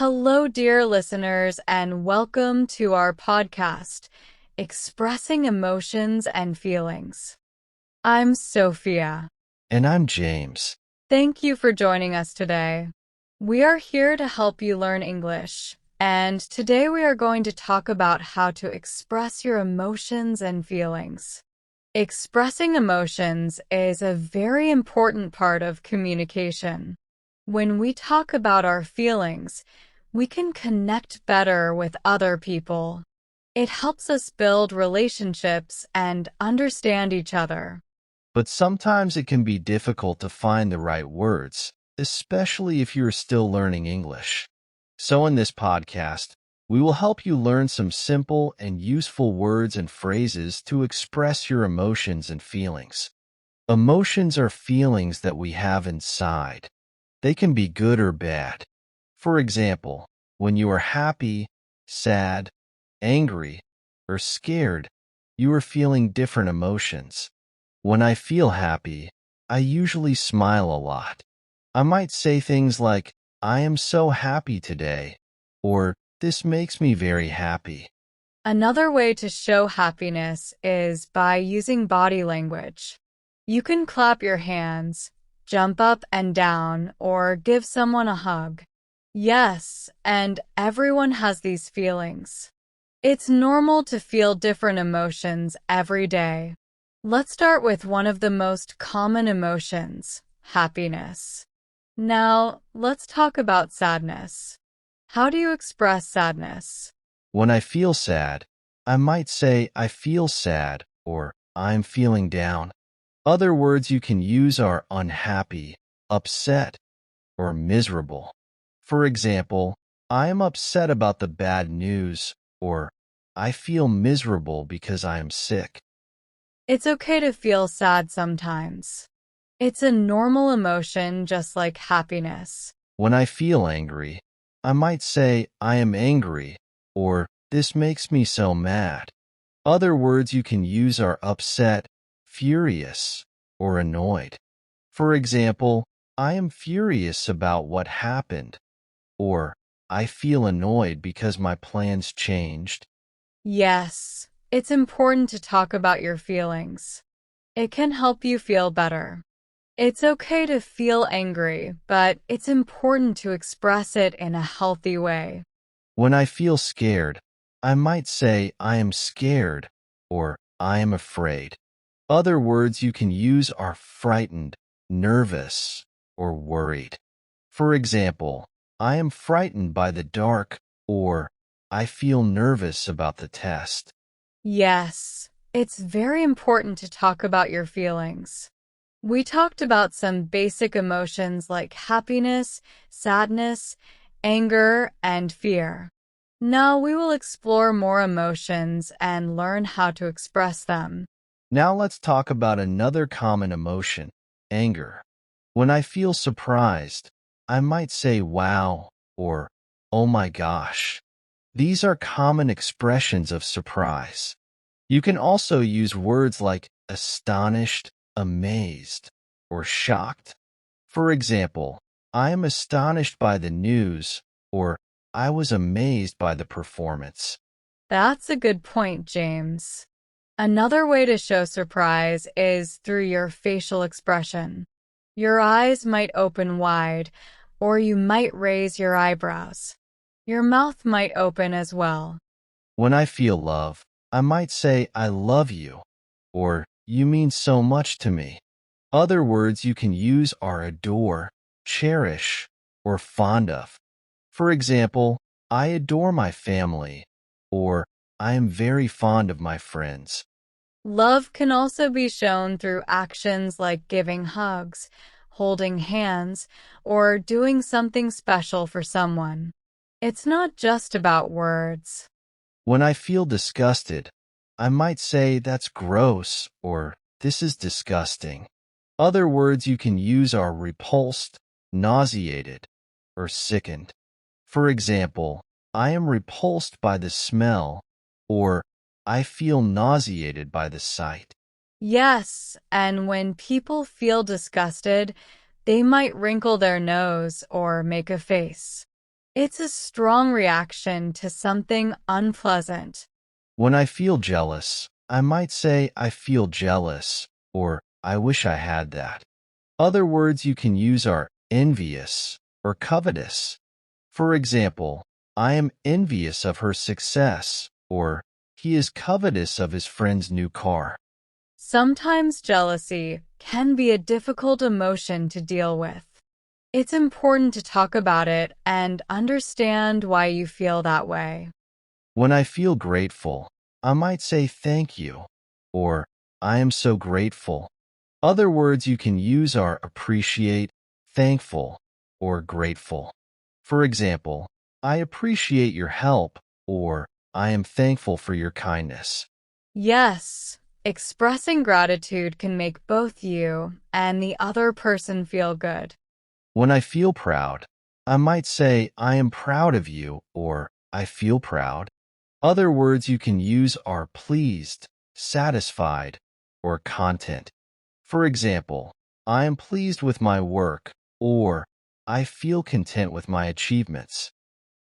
Hello, dear listeners, and welcome to our podcast, Expressing Emotions and Feelings. I'm Sophia. And I'm James. Thank you for joining us today. We are here to help you learn English, and today we are going to talk about how to express your emotions and feelings. Expressing emotions is a very important part of communication. When we talk about our feelings, we can connect better with other people. It helps us build relationships and understand each other. But sometimes it can be difficult to find the right words, especially if you're still learning English. So in this podcast, we will help you learn some simple and useful words and phrases to express your emotions and feelings. Emotions are feelings that we have inside. They can be good or bad. For example, when you are happy, sad, angry, or scared, you are feeling different emotions. When I feel happy, I usually smile a lot. I might say things like, I am so happy today, or this makes me very happy. Another way to show happiness is by using body language. You can clap your hands, jump up and down, or give someone a hug. Yes, and everyone has these feelings. It's normal to feel different emotions every day. Let's start with one of the most common emotions, happiness. Now, let's talk about sadness. How do you express sadness? When I feel sad, I might say I feel sad or I'm feeling down. Other words you can use are unhappy, upset, or miserable. For example, I am upset about the bad news, or I feel miserable because I am sick. It's okay to feel sad sometimes. It's a normal emotion just like happiness. When I feel angry, I might say I am angry, or this makes me so mad. Other words you can use are upset, furious, or annoyed. For example, I am furious about what happened, or I feel annoyed because my plans changed. Yes, it's important to talk about your feelings. It can help you feel better. It's okay to feel angry, but it's important to express it in a healthy way. When I feel scared, I might say I am scared or I am afraid. Other words you can use are frightened, nervous, or worried. For example, I am frightened by the dark or I feel nervous about the test. Yes, it's very important to talk about your feelings. We talked about some basic emotions like happiness, sadness, anger, and fear. Now we will explore more emotions and learn how to express them. Now let's talk about another common emotion, anger. When I feel surprised, I might say wow or oh my gosh. These are common expressions of surprise. You can also use words like astonished, amazed, or shocked. For example, I am astonished by the news, or I was amazed by the performance. That's a good point, James. Another way to show surprise is through your facial expression. Your eyes might open wide, or you might raise your eyebrows. Your mouth might open as well. When I feel love, I might say I love you, or you mean so much to me. Other words you can use are adore, cherish, or fond of. For example, I adore my family, or I am very fond of my friends. Love can also be shown through actions like giving hugs, holding hands, or doing something special for someone. It's not just about words. When I feel disgusted, I might say that's gross or this is disgusting. Other words you can use are repulsed, nauseated, or sickened. For example, I am repulsed by the smell, or I feel nauseated by the sight. Yes, and when people feel disgusted, they might wrinkle their nose or make a face. It's a strong reaction to something unpleasant. When I feel jealous, I might say I feel jealous or I wish I had that. Other words you can use are envious or covetous. For example, I am envious of her success, or he is covetous of his friend's new car. Sometimes jealousy can be a difficult emotion to deal with. It's important to talk about it and understand why you feel that way. When I feel grateful, I might say thank you, or I am so grateful. Other words you can use are appreciate, thankful, or grateful. For example, I appreciate your help, or I am thankful for your kindness. Yes, expressing gratitude can make both you and the other person feel good. When I feel proud, I might say I am proud of you, or I feel proud. Other words you can use are pleased, satisfied, or content. For example, I am pleased with my work, or I feel content with my achievements.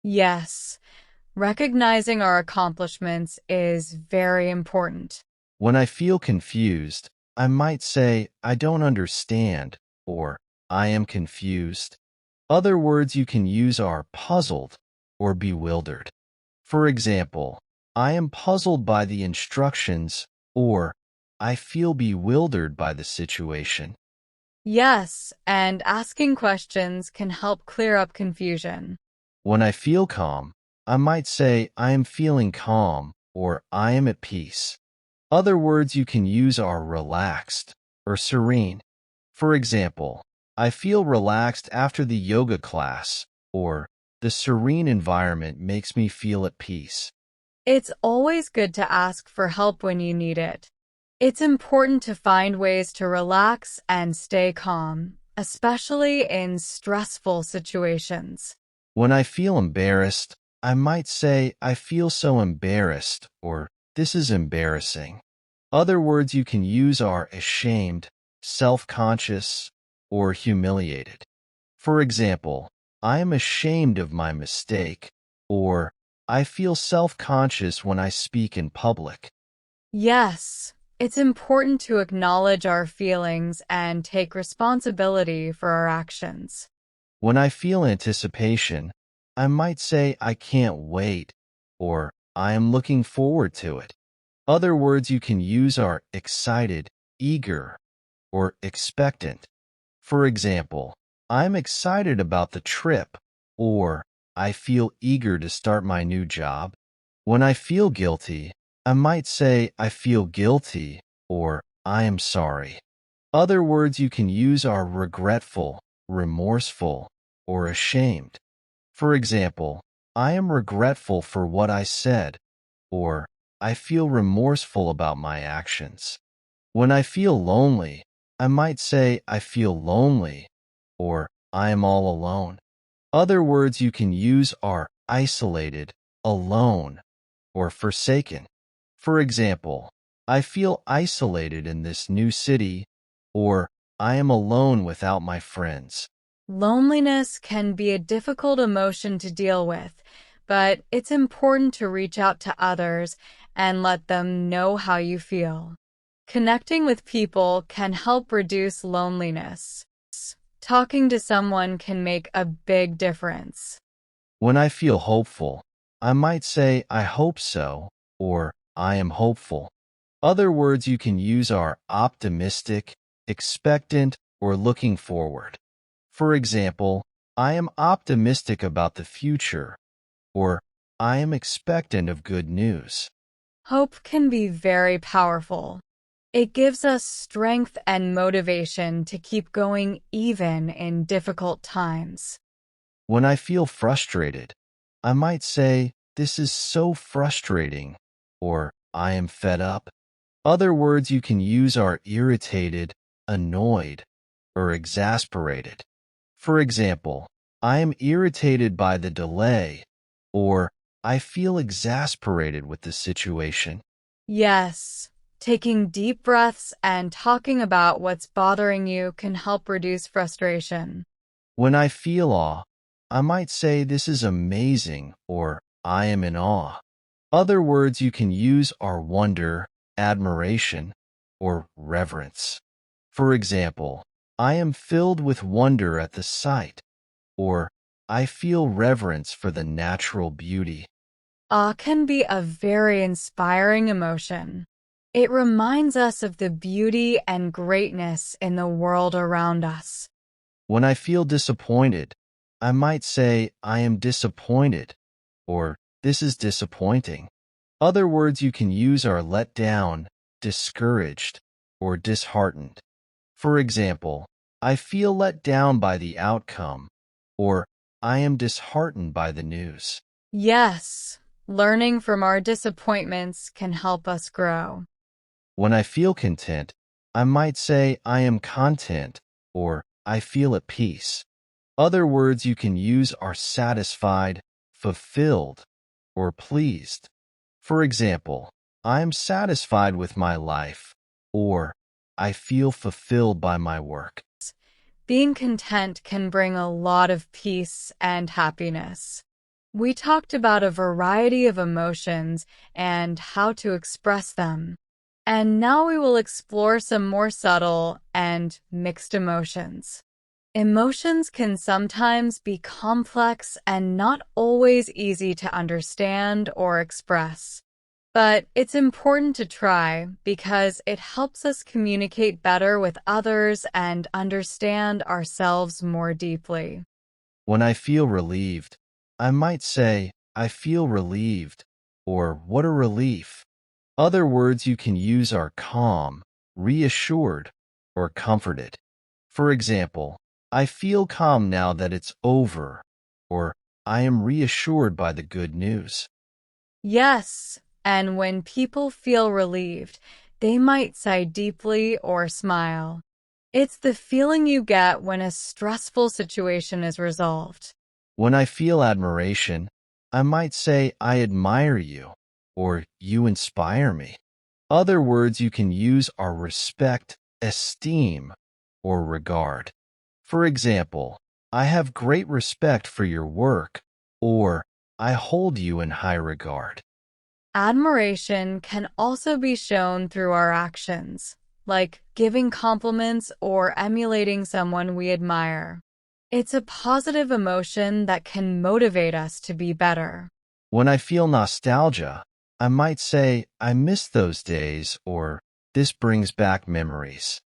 Yes, recognizing our accomplishments is very important. When I feel confused, I might say I don't understand, or I am confused. Other words you can use are puzzled or bewildered. For example, I am puzzled by the instructions, or I feel bewildered by the situation. Yes, and asking questions can help clear up confusion. When I feel calm, I might say I am feeling calm, or I am at peace. Other words you can use are relaxed or serene. For example, I feel relaxed after the yoga class, or the serene environment makes me feel at peace. It's always good to ask for help when you need it. It's important to find ways to relax and stay calm, especially in stressful situations. When I feel embarrassed, I might say I feel so embarrassed, or this is embarrassing. Other words you can use are ashamed, self-conscious, or humiliated. For example, I am ashamed of my mistake, or I feel self-conscious when I speak in public. Yes, it's important to acknowledge our feelings and take responsibility for our actions. When I feel anticipation, I might say I can't wait, or I am looking forward to it. Other words you can use are excited, eager, or expectant. For example, I'm excited about the trip, or I feel eager to start my new job. When I feel guilty, I might say I feel guilty, or I am sorry. Other words you can use are regretful, remorseful, or ashamed. For example, I am regretful for what I said, or I feel remorseful about my actions. When I feel lonely, I might say I feel lonely, or I am all alone. Other words you can use are isolated, alone, or forsaken. For example, I feel isolated in this new city, or I am alone without my friends. Loneliness can be a difficult emotion to deal with, but it's important to reach out to others and let them know how you feel. Connecting with people can help reduce loneliness. Talking to someone can make a big difference. When I feel hopeful, I might say I hope so, or I am hopeful. Other words you can use are optimistic, expectant, or looking forward. For example, I am optimistic about the future, or I am expectant of good news. Hope can be very powerful. It gives us strength and motivation to keep going even in difficult times. When I feel frustrated, I might say, this is so frustrating, or I am fed up. Other words you can use are irritated, annoyed, or exasperated. For example, I am irritated by the delay, or I feel exasperated with the situation. Yes, taking deep breaths and talking about what's bothering you can help reduce frustration. When I feel awe, I might say this is amazing or I am in awe. Other words you can use are wonder, admiration, or reverence. For example, I am filled with wonder at the sight, or I feel reverence for the natural beauty. Awe can be a very inspiring emotion. It reminds us of the beauty and greatness in the world around us. When I feel disappointed, I might say I am disappointed, or this is disappointing. Other words you can use are let down, discouraged, or disheartened. For example, I feel let down by the outcome, or I am disheartened by the news. Yes, learning from our disappointments can help us grow. When I feel content, I might say I am content, or I feel at peace. Other words you can use are satisfied, fulfilled, or pleased. For example, I am satisfied with my life, or I feel fulfilled by my work. Being content can bring a lot of peace and happiness. We talked about a variety of emotions and how to express them. And now we will explore some more subtle and mixed emotions. Emotions can sometimes be complex and not always easy to understand or express. But it's important to try because it helps us communicate better with others and understand ourselves more deeply. When I feel relieved, I might say, I feel relieved, or what a relief. Other words you can use are calm, reassured, or comforted. For example, I feel calm now that it's over, or I am reassured by the good news. Yes, and when people feel relieved, they might sigh deeply or smile. It's the feeling you get when a stressful situation is resolved. When I feel admiration, I might say, I admire you, or you inspire me. Other words you can use are respect, esteem, or regard. For example, I have great respect for your work, or I hold you in high regard. Admiration can also be shown through our actions, like giving compliments or emulating someone we admire. It's a positive emotion that can motivate us to be better. When I feel nostalgia, I might say, I miss those days, or this brings back memories.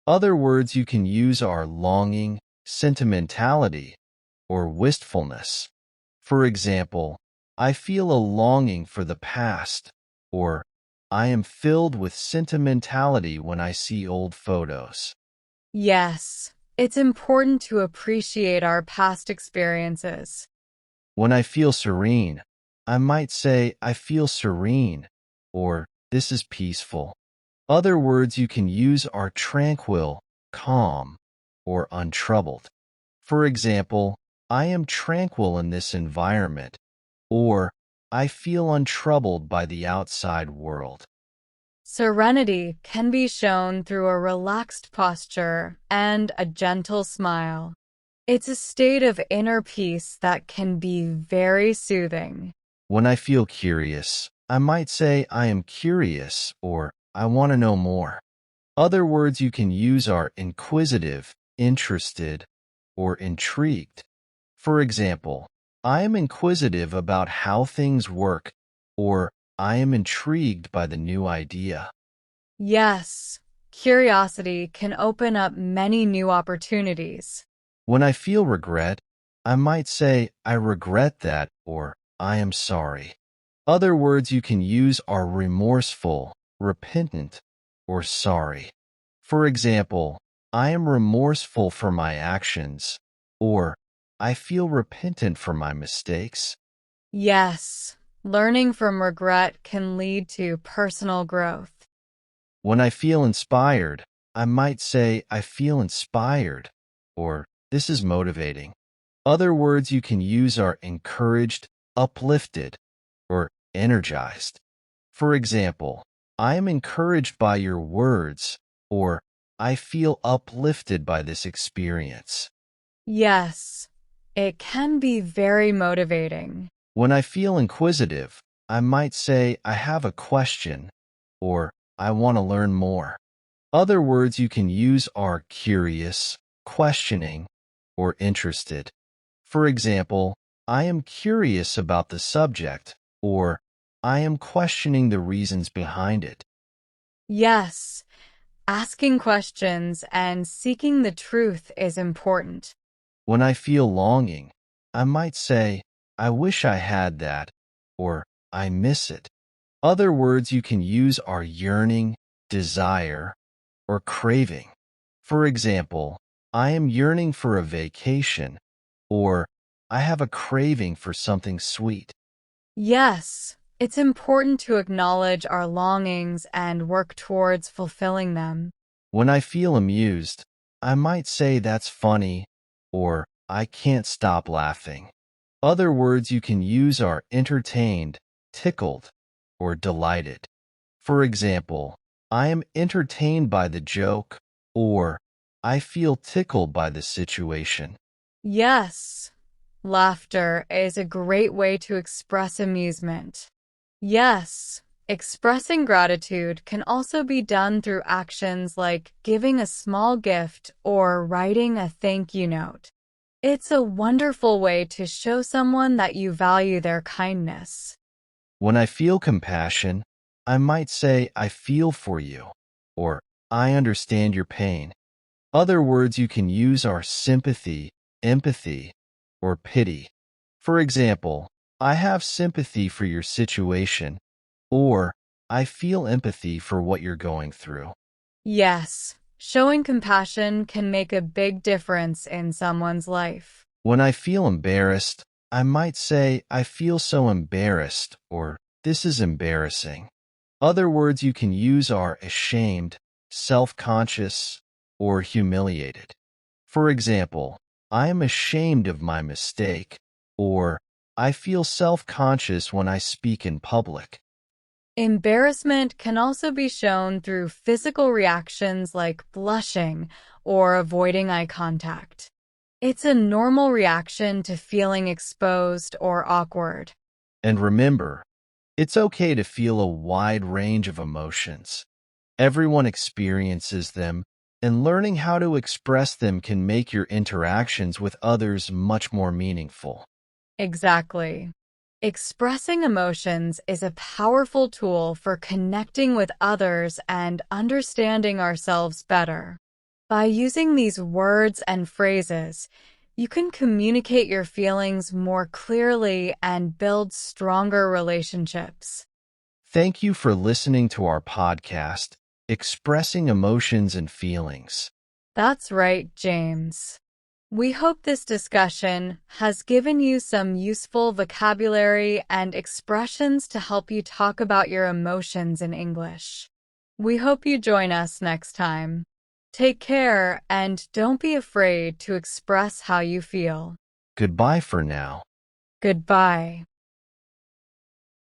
Other words you can use are longing, sentimentality, or wistfulness. For example, I feel a longing for the past, or I am filled with sentimentality when I see old photos. Yes, it's important to appreciate our past experiences. When I feel serene, I might say I feel serene, or this is peaceful. Other words you can use are tranquil, calm, or untroubled. For example, I am tranquil in this environment, or I feel untroubled by the outside world. Serenity can be shown through a relaxed posture and a gentle smile. It's a state of inner peace that can be very soothing. When I feel curious, I might say I am curious, or I want to know more. Other words you can use are inquisitive, interested, or intrigued. For example, I am inquisitive about how things work, or I am intrigued by the new idea. Yes, curiosity can open up many new opportunities. When I feel regret, I might say I regret that, or I am sorry. Other words you can use are remorseful, repentant, or sorry. For example, I am remorseful for my actions, or I feel repentant for my mistakes. Yes, learning from regret can lead to personal growth. When I feel inspired, I might say I feel inspired, or this is motivating. Other words you can use are encouraged, uplifted, or energized. For example, I am encouraged by your words, or I feel uplifted by this experience. Yes, It can be very motivating. When I feel inquisitive, I might say, I have a question, or I want to learn more. Other words you can use are curious, questioning, or interested. For example, I am curious about the subject, or I am questioning the reasons behind it. Yes, asking questions and seeking the truth is important. When I feel longing, I might say, I wish I had that, or I miss it. Other words you can use are yearning, desire, or craving. For example, I am yearning for a vacation, or I have a craving for something sweet. Yes, it's important to acknowledge our longings and work towards fulfilling them. When I feel amused, I might say that's funny, or I can't stop laughing. Other words you can use are entertained, tickled, or delighted. For example, I am entertained by the joke, or I feel tickled by the situation. Yes, laughter is a great way to express amusement. Yes, expressing gratitude can also be done through actions like giving a small gift or writing a thank you note. It's a wonderful way to show someone that you value their kindness. When I feel compassion, I might say I feel for you, or I understand your pain. Other words you can use are sympathy, empathy, or pity. For example, I have sympathy for your situation, or I feel empathy for what you're going through. Yes, showing compassion can make a big difference in someone's life. When I feel embarrassed, I might say I feel so embarrassed, or this is embarrassing. Other words you can use are ashamed, self-conscious, or humiliated. For example, I am ashamed of my mistake, or I feel self-conscious when I speak in public. Embarrassment can also be shown through physical reactions like blushing or avoiding eye contact. It's a normal reaction to feeling exposed or awkward. And remember, it's okay to feel a wide range of emotions. Everyone experiences them, and learning how to express them can make your interactions with others much more meaningful. Exactly. Expressing emotions is a powerful tool for connecting with others and understanding ourselves better. By using these words and phrases, you can communicate your feelings more clearly and build stronger relationships. Thank you for listening to our podcast, Expressing Emotions and Feelings. That's right, James. We hope this discussion has given you some useful vocabulary and expressions to help you talk about your emotions in English. We hope you join us next time. Take care and don't be afraid to express how you feel. Goodbye for now. Goodbye.